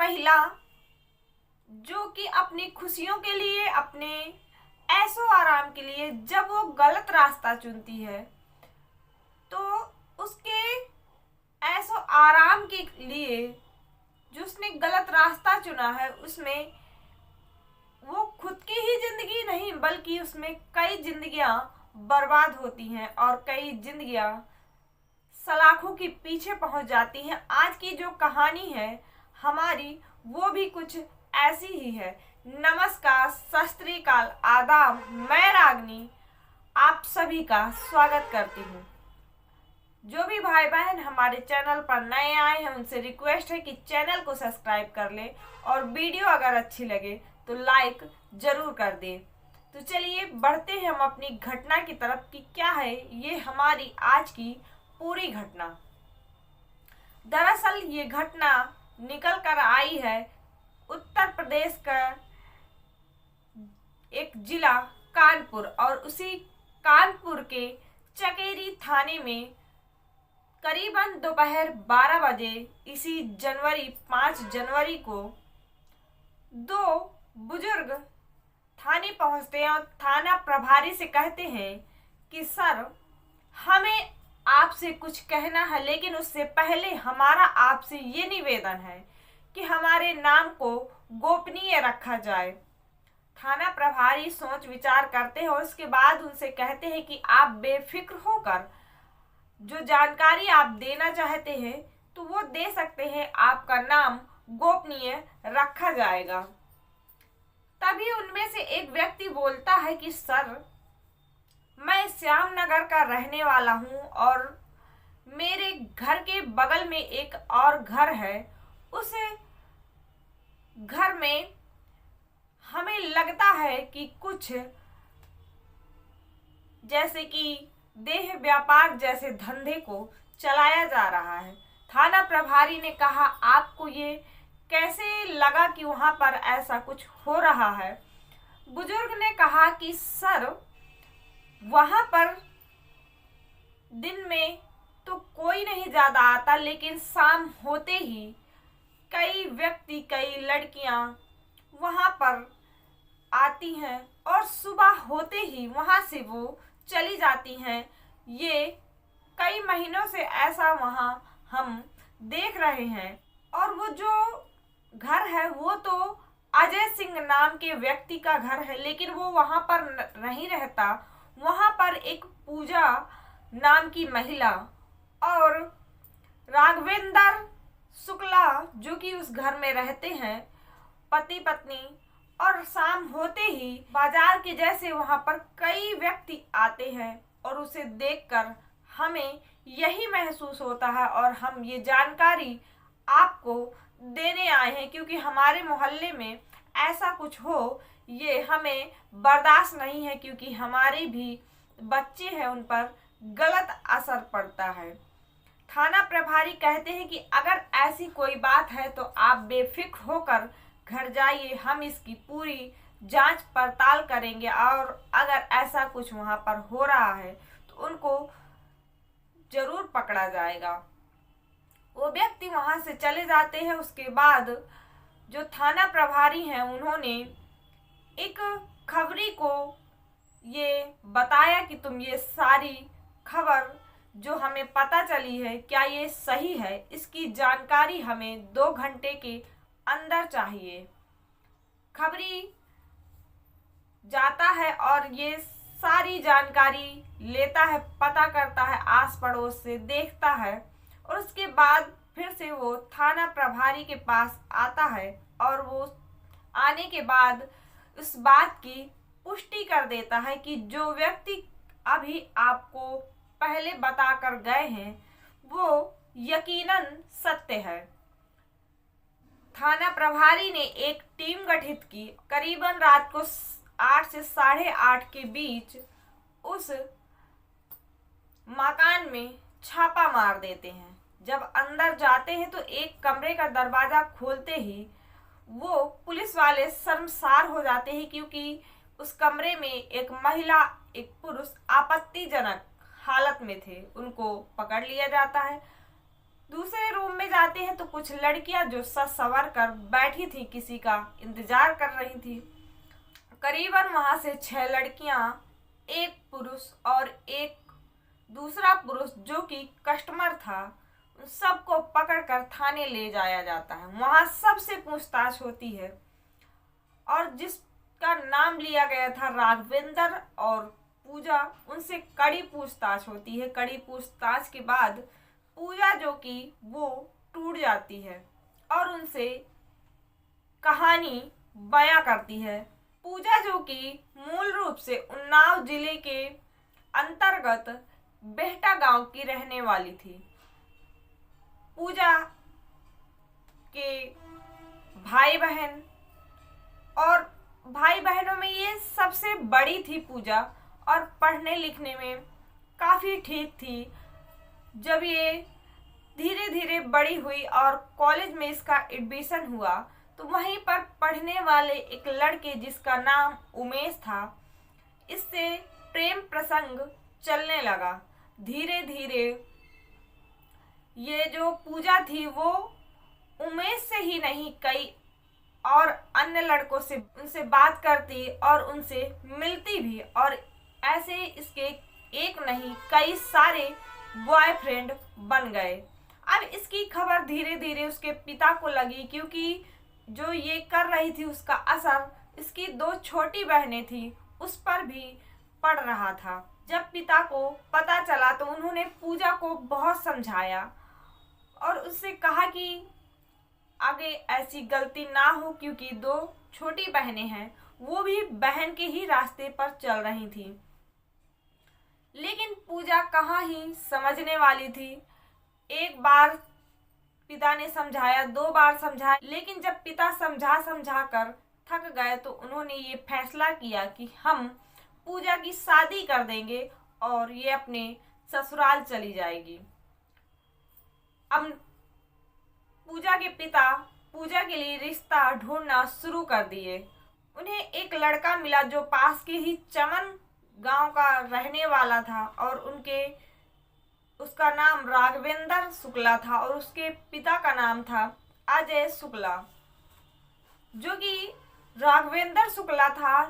महिला जो कि अपनी खुशियों के लिए, अपने ऐशो आराम के लिए जब वो गलत रास्ता चुनती है, तो उसके ऐशो आराम के लिए जो उसने गलत रास्ता चुना है, उसमें वो खुद की ही जिंदगी नहीं बल्कि उसमें कई जिंदगियां बर्बाद होती हैं और कई जिंदगियां सलाखों के पीछे पहुंच जाती हैं। आज की जो कहानी है हमारी, वो भी कुछ ऐसी ही है। नमस्कार, सत श्री अकाल, आदाब। मैं रागनी आप सभी का स्वागत करती हूँ। जो भी भाई बहन हमारे चैनल पर नए आए हैं, उनसे रिक्वेस्ट है कि चैनल को सब्सक्राइब कर लें और वीडियो अगर अच्छी लगे तो लाइक जरूर कर दें। तो चलिए बढ़ते हैं हम अपनी घटना की तरफ कि क्या है ये हमारी आज की पूरी घटना। दरअसल ये घटना निकल कर आई है उत्तर प्रदेश का एक जिला कानपुर, और उसी कानपुर के चकेरी थाने में करीबन दोपहर 12 बजे इसी 5 जनवरी को दो बुजुर्ग थाने पहुंचते हैं और थाना प्रभारी से कहते हैं कि सर, हमें आपसे कुछ कहना है, लेकिन उससे पहले हमारा आपसे ये निवेदन है कि हमारे नाम को गोपनीय रखा जाए। थाना प्रभारी सोच विचार करते हैं और उसके बाद उनसे कहते हैं कि आप बेफिक्र होकर जो जानकारी आप देना चाहते हैं तो वो दे सकते हैं, आपका नाम गोपनीय रखा जाएगा। तभी उनमें से एक व्यक्ति बोलता है कि सर, मैं श्यामनगर का रहने वाला हूँ और मेरे घर के बगल में एक और घर है। उस घर में हमें लगता है कि कुछ जैसे कि देह व्यापार जैसे धंधे को चलाया जा रहा है। थाना प्रभारी ने कहा, आपको ये कैसे लगा कि वहां पर ऐसा कुछ हो रहा है? बुजुर्ग ने कहा कि सर, वहां पर दिन में तो कोई नहीं ज्यादा आता, लेकिन शाम होते ही कई व्यक्ति, कई लड़कियां वहां पर आती हैं और सुबह होते ही वहां से वो चली जाती हैं। ये कई महीनों से ऐसा वहां हम देख रहे हैं। और वो जो घर है वो तो अजय सिंह नाम के व्यक्ति का घर है, लेकिन वो वहां पर नहीं रहता। वहां पर एक पूजा नाम की महिला और राघवेंद्र शुक्ला जो कि उस घर में रहते हैं, पति पत्नी, और शाम होते ही बाजार के जैसे वहां पर कई व्यक्ति आते हैं और उसे देखकर हमें यही महसूस होता है और हम ये जानकारी आपको देने आए हैं, क्योंकि हमारे मोहल्ले में ऐसा कुछ हो ये हमें बर्दाश्त नहीं है, क्योंकि हमारे भी बच्चे हैं, उन पर गलत असर पड़ता है। थाना प्रभारी कहते हैं कि अगर ऐसी कोई बात है तो आप बेफिक्र होकर घर जाइए, हम इसकी पूरी जांच पड़ताल करेंगे और अगर ऐसा कुछ वहां पर हो रहा है तो उनको जरूर पकड़ा जाएगा। वो व्यक्ति वहां से चले जाते हैं। उसके बाद जो थाना प्रभारी हैं उन्होंने एक खबरी को ये बताया कि तुम ये सारी खबर जो हमें पता चली है, क्या ये सही है? इसकी जानकारी हमें 2 घंटे के अंदर चाहिए। खबरी जाता है और ये सारी जानकारी लेता है, पता करता है, आस पड़ोस से देखता है और उसके बाद फिर से वो थाना प्रभारी के पास आता है और वो आने के बाद इस बात की पुष्टि कर देता है कि जो व्यक्ति अभी आपको पहले बताकर गए हैं वो यकीनन सत्य है। थाना प्रभारी ने एक टीम गठित की। करीबन रात को 8 से 8:30 के बीच उस मकान में छापा मार देते हैं। जब अंदर जाते हैं तो एक कमरे का दरवाजा खोलते ही वो पुलिस वाले शर्मसार हो जाते हैं, क्योंकि उस कमरे में एक महिला, एक पुरुष आपत्तिजनक हालत में थे। उनको पकड़ लिया जाता है। दूसरे रूम में जाते हैं तो कुछ लड़कियां जो सज संवर कर बैठी थी किसी का इंतजार कर रही थी। करीबन वहां से 6 लड़कियां, एक पुरुष और एक दूसरा पुरुष जो कि कस्टमर था, उन सबको पकड़कर थाने ले जाया जाता है। वहां सबसे पूछताछ होती है और जिसका नाम लिया गया था राघवेंद्र और पूजा, उनसे कड़ी पूछताछ होती है। कड़ी पूछताछ के बाद पूजा जो कि वो टूट जाती है और उनसे कहानी बयां करती है। पूजा जो कि मूल रूप से उन्नाव जिले के अंतर्गत बेहटा गांव की रहने वाली थी। पूजा के भाई बहन और भाई बहनों में ये सबसे बड़ी थी पूजा और पढ़ने लिखने में काफ़ी ठीक थी। जब ये धीरे धीरे बड़ी हुई और कॉलेज में इसका एडमिशन हुआ तो वहीं पर पढ़ने वाले एक लड़के जिसका नाम उमेश था, इससे प्रेम प्रसंग चलने लगा। धीरे धीरे ये जो पूजा थी वो उमेश से ही नहीं कई और अन्य लड़कों से उनसे बात करती और उनसे मिलती भी, और ऐसे इसके एक नहीं कई सारे बॉयफ्रेंड बन गए। अब इसकी खबर धीरे धीरे उसके पिता को लगी, क्योंकि जो ये कर रही थी उसका असर इसकी 2 छोटी बहनें थी उस पर भी पड़ रहा था। जब पिता को पता चला तो उन्होंने पूजा को बहुत समझाया और उससे कहा कि आगे ऐसी गलती ना हो, क्योंकि 2 छोटी बहनें हैं, वो भी बहन के ही रास्ते पर चल रही थी। लेकिन पूजा कहाँ ही समझने वाली थी। एक बार पिता ने समझाया, 2 बार समझाया, लेकिन जब पिता समझा समझा कर थक गए तो उन्होंने ये फैसला किया कि हम पूजा की शादी कर देंगे और ये अपने ससुराल चली जाएगी। अब पूजा के पिता पूजा के लिए रिश्ता ढूंढना शुरू कर दिए। उन्हें एक लड़का मिला जो पास के ही चमन गांव का रहने वाला था और उसका नाम राघवेंद्र शुक्ला था और उसके पिता का नाम था अजय शुक्ला। जो कि राघवेंद्र शुक्ला था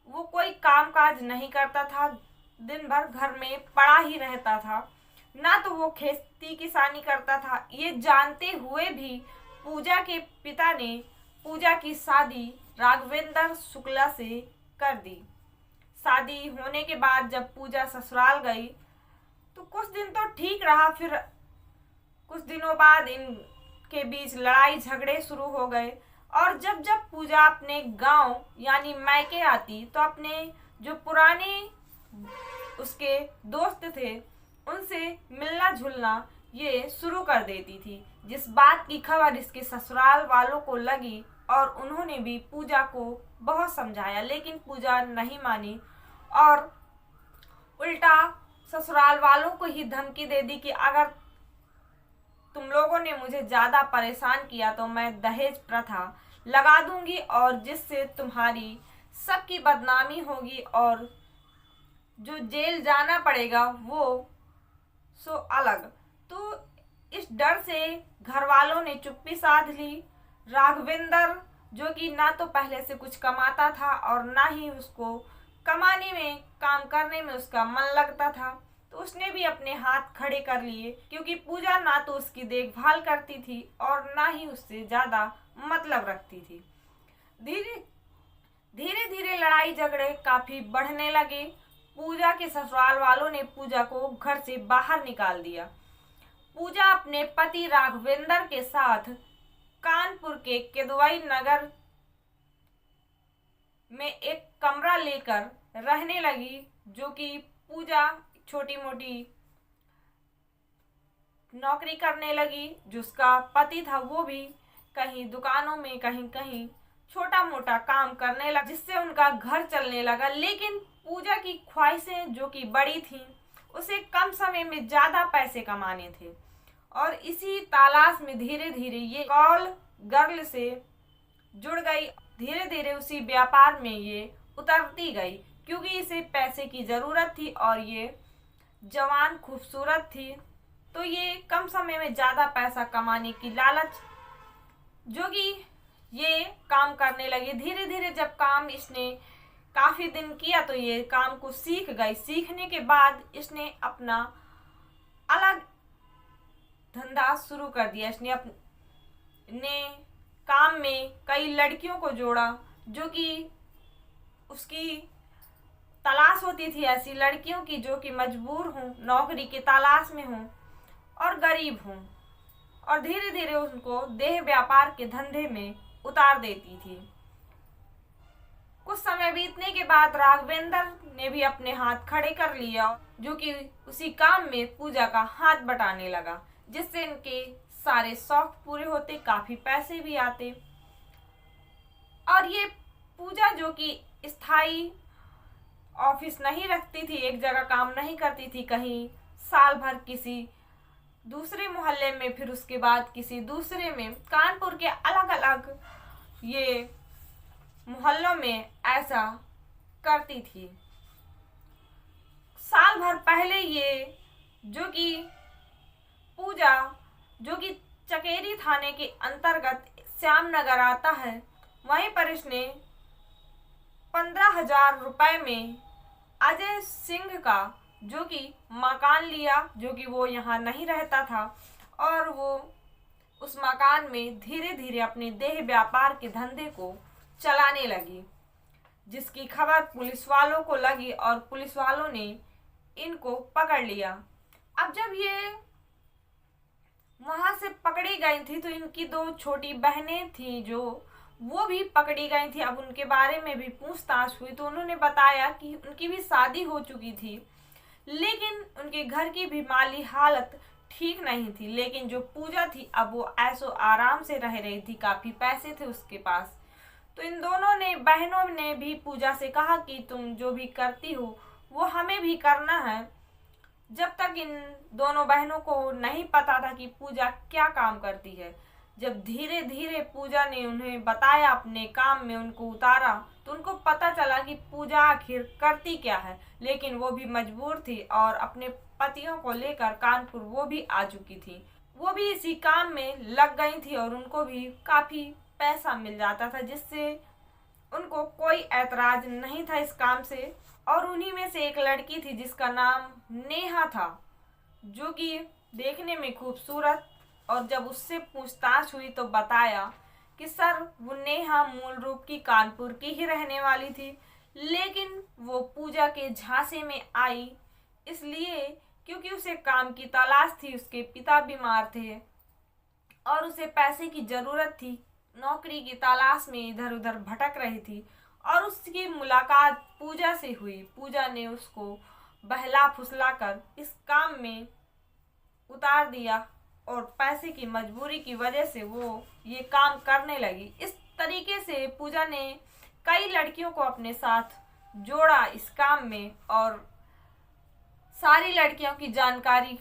वो कोई कामकाज नहीं करता था, दिन भर घर में पड़ा ही रहता था, ना तो वो खेती किसानी करता था। ये जानते हुए भी पूजा के पिता ने पूजा की शादी राघवेंद्र शुक्ला से कर दी। शादी होने के बाद जब पूजा ससुराल गई तो कुछ दिन तो ठीक रहा, फिर कुछ दिनों बाद इनके बीच लड़ाई झगड़े शुरू हो गए और जब जब पूजा अपने गांव यानी मैके आती तो अपने जो पुराने उसके दोस्त थे उनसे मिलना जुलना ये शुरू कर देती थी। जिस बात की खबर इसके ससुराल वालों को लगी और उन्होंने भी पूजा को बहुत समझाया, लेकिन पूजा नहीं मानी और उल्टा ससुराल वालों को ही धमकी दे दी कि अगर तुम लोगों ने मुझे ज़्यादा परेशान किया तो मैं दहेज प्रथा लगा दूंगी और जिससे तुम्हारी सबकी बदनामी होगी और जो जेल जाना पड़ेगा वो सो अलग। तो इस डर से घर वालों ने चुप्पी साध ली। राघवेंद्र जो कि ना तो पहले से कुछ कमाता था और ना ही उसको कमाने में काम करने में उसका मन लगता था, तो उसने भी अपने हाथ खड़े कर लिए, क्योंकि पूजा ना तो उसकी देखभाल करती थी और ना ही उससे ज़्यादा मतलब रखती थी। धीरे धीरे लड़ाई झगड़े काफ़ी बढ़ने लगे। पूजा के ससुराल वालों ने पूजा को घर से बाहर निकाल दिया। पूजा अपने पति राघवेंद्र के साथ कानपुर के केदवई नगर में एक कमरा लेकर रहने लगी, जो कि पूजा छोटी मोटी नौकरी करने लगी। जिसका पति था वो भी कहीं दुकानों में कहीं कहीं छोटा मोटा काम करने लगा, जिससे उनका घर चलने लगा। लेकिन पूजा की ख्वाहिशें जो कि बड़ी थीं, उसे कम समय में ज़्यादा पैसे कमाने थे और इसी तलाश में धीरे धीरे ये कॉल गर्ल से जुड़ गई। धीरे धीरे उसी व्यापार में ये उतरती गई, क्योंकि इसे पैसे की ज़रूरत थी और ये जवान खूबसूरत थी। तो ये कम समय में ज़्यादा पैसा कमाने की लालच जो कि ये काम करने लगी। धीरे धीरे जब काम इसने काफ़ी दिन किया तो ये काम को सीख गई। सीखने के बाद इसने अपना अलग धंधा शुरू कर दिया। इसने अपने काम में कई लड़कियों को जोड़ा जो कि उसकी तलाश होती थी, ऐसी लड़कियों की जो कि मजबूर हों, नौकरी की तलाश में हों और गरीब हों, और धीरे धीरे उनको देह व्यापार के धंधे में उतार देती थी। कुछ समय बीतने के बाद राघवेंद्र ने भी अपने हाथ खड़े कर लिया जो कि उसी काम में पूजा का हाथ बटाने लगा, जिससे इनके सारे शौक पूरे होते, काफी पैसे भी आते। और ये पूजा जो कि स्थायी ऑफिस नहीं रखती थी, एक जगह काम नहीं करती थी, कहीं साल भर किसी दूसरे मोहल्ले में, फिर उसके बाद किसी दूसरे में, कानपुर के अलग अलग ये मोहल्लों में ऐसा करती थी। साल भर पहले ये जो कि पूजा जो कि चकेरी थाने के अंतर्गत श्यामनगर आता है, वहीं पर इसने 15,000 रुपए में अजय सिंह का जो कि मकान लिया, जो कि वो यहाँ नहीं रहता था, और वो उस मकान में धीरे धीरे अपने देह व्यापार के धंधे को चलाने लगी, जिसकी खबर पुलिस वालों को लगी और पुलिस वालों ने इनको पकड़ लिया। अब जब ये वहां से पकड़ी गई थी तो इनकी 2 छोटी बहनें थी जो वो भी पकड़ी गई थी। अब उनके बारे में भी पूछताछ हुई तो उन्होंने बताया कि उनकी भी शादी हो चुकी थी, लेकिन उनके घर की भी माली हालत ठीक नहीं थी। लेकिन जो पूजा थी अब वो ऐसो आराम से रह रही थी, काफी पैसे थे उसके पास। तो इन दोनों ने बहनों ने भी पूजा से कहा कि तुम जो भी करती हो वो हमें भी करना है। जब तक इन दोनों बहनों को नहीं पता था कि पूजा क्या काम करती है। जब धीरे धीरे पूजा ने उन्हें बताया, अपने काम में उनको उतारा, तो उनको पता चला कि पूजा आखिर करती क्या है। लेकिन वो भी मजबूर थी और अपने पतियों को लेकर कानपुर वो भी आ चुकी थी। वो भी इसी काम में लग गई थी और उनको भी काफी पैसा मिल जाता था, जिससे उनको कोई ऐतराज नहीं था इस काम से। और उन्हीं में से एक लड़की थी जिसका नाम नेहा था, जो कि देखने में खूबसूरत, और जब उससे पूछताछ हुई तो बताया कि सर वो नेहा मूल रूप की कानपुर की ही रहने वाली थी, लेकिन वो पूजा के झांसे में आई इसलिए क्योंकि उसे काम की तलाश थी, उसके पिता बीमार थे और उसे पैसे की ज़रूरत थी। नौकरी की तलाश में इधर उधर भटक रही थी और उसकी मुलाकात पूजा से हुई। पूजा ने उसको बहला फुसला कर इस काम में उतार दिया और पैसे की मजबूरी की वजह से वो ये काम करने लगी। इस तरीके से पूजा ने कई लड़कियों को अपने साथ जोड़ा इस काम में, और सारी लड़कियों की जानकारी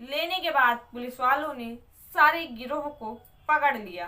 लेने के बाद पुलिस वालों ने सारे गिरोह को पकड़ लिया।